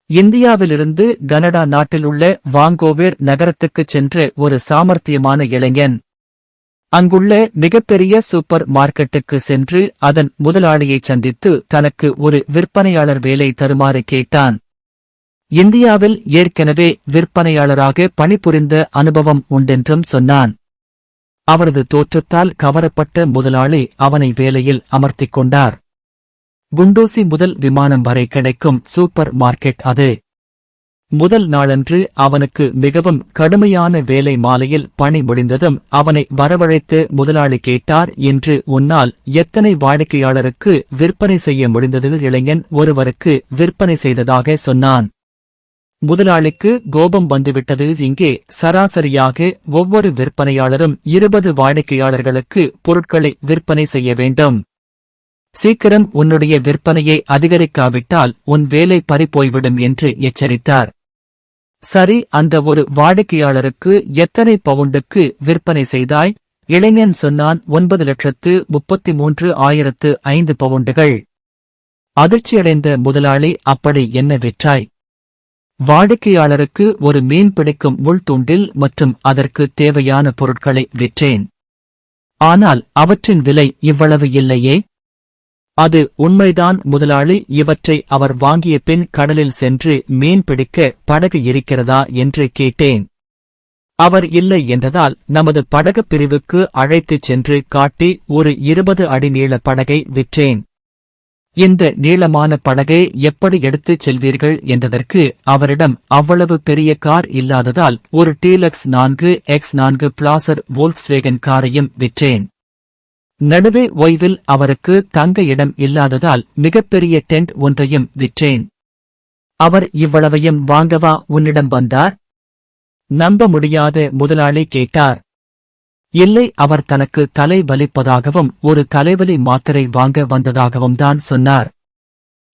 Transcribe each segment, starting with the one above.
இந்தியாவிலிருந்து கனடா நாட்டிலுள்ள வாங்கோவர் நகரத்துக்குச் சென்ற ஒரு சாமர்த்தியமான இளைஞன் அங்குள்ள மிகப்பெரிய சூப்பர் மார்க்கெட்டுக்கு சென்று அதன் முதலாளியைச் சந்தித்து தனக்கு ஒரு விற்பனையாளர் வேலை தருமாறு கேட்டான். இந்தியாவில் ஏற்கனவே விற்பனையாளராக பணிபுரிந்த அனுபவம் உண்டென்றும் சொன்னான். அவரது தோற்றத்தால் கவரப்பட்ட முதலாளி அவனை வேலையில் அமர்த்திக் கொண்டார். குண்டூசி முதல் விமானம் வரை கிடைக்கும் சூப்பர் மார்க்கெட் அது. முதல் நாளன்று அவனுக்கு மிகவும் கடுமையான வேலை. மாலையில் பணி முடிந்ததும் அவனை வரவழைத்து முதலாளி கேட்டார், என்று உன்னால் எத்தனை வாடிக்கையாளருக்கு விற்பனை செய்ய முடிந்தது? இளைஞன் ஒருவருக்கு விற்பனை செய்ததாக சொன்னான். முதலாளிக்கு கோபம் வந்துவிட்டது. இங்கே சராசரியாக ஒவ்வொரு விற்பனையாளரும் 20 வாடிக்கையாளர்களுக்கு பொருட்களை விற்பனை செய்ய வேண்டும். சீக்கிரம் உன்னுடைய விற்பனையை அதிகரிக்காவிட்டால் உன் வேலை பறிபோய்விடும் என்று எச்சரித்தார். சரி, அந்த ஒரு வாடிக்கையாளருக்கு எத்தனை பவுண்டுக்கு விற்பனை செய்தாய்? இளைஞன் சொன்னான், 9,33,005 பவுண்டுகள். அதிர்ச்சியடைந்த முதலாளி, அப்படி என்ன விற்றாய்? வாடிக்கையாளருக்கு ஒரு மீன் பிடிக்கும் முள்தூண்டில் மற்றும் அதற்கு தேவையான பொருட்களை விற்றேன். ஆனால் அவற்றின் விலை இவ்வளவு இல்லையே. அது உண்மைதான் முதலாளி. இவற்றை அவர் வாங்கிய பின் கடலில் சென்று மீன் பிடிக்க படகு இருக்கிறதா என்று கேட்டேன். அவர் இல்லை என்றதால் நமது படகு பிரிவுக்கு அழைத்துச் சென்று காட்டி ஒரு 20 அடி நீள படகை விற்றேன். இந்த நீளமான படகை எப்படி எடுத்துச் செல்வீர்கள் என்றதற்கு அவரிடம் அவ்வளவு பெரிய கார் இல்லாததால் ஒரு டீலக்ஸ் 4x4 பிளாசர் வோல்க்ஸ்வேகன் காரையும் விற்றேன். நடுவே ஓய்வில் அவருக்கு தங்க இடம் இல்லாததால் மிகப்பெரிய டென்ட் ஒன்றையும் விற்றேன். அவர் இவ்வளவையும் வாங்கவா உன்னிடம் வந்தார்? நம்ப முடியாத முதலாளி கேட்டார். இல்லை, அவர் தனக்கு தலை வலிப்பதாகவும் ஒரு தலைவலி மாத்திரை வாங்க வந்ததாகவும் தான் சொன்னார்.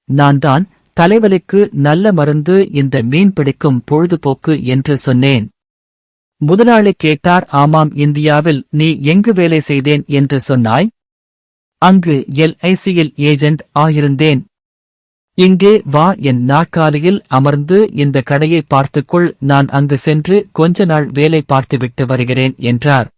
நான் தான் தலைவலிக்கு நல்ல மருந்து இந்த மீன் பிடிக்கும் பொழுதுபோக்கு என்று சொன்னேன். முதலாளி கேட்டார். ஆமாம், இந்தியாவில் நீ எங்கு வேலை செய்தேன் என்று சொன்னாய்? அங்கு LICயில் ஏஜென்ட் ஆயிருந்தேன். இங்கே வா, என் நாற்காலியில் அமர்ந்து இந்த கடையை பார்த்துக்கொள். நான் அங்கு சென்று கொஞ்ச நாள் வேலை பார்த்துவிட்டு வருகிறேன் என்றார்.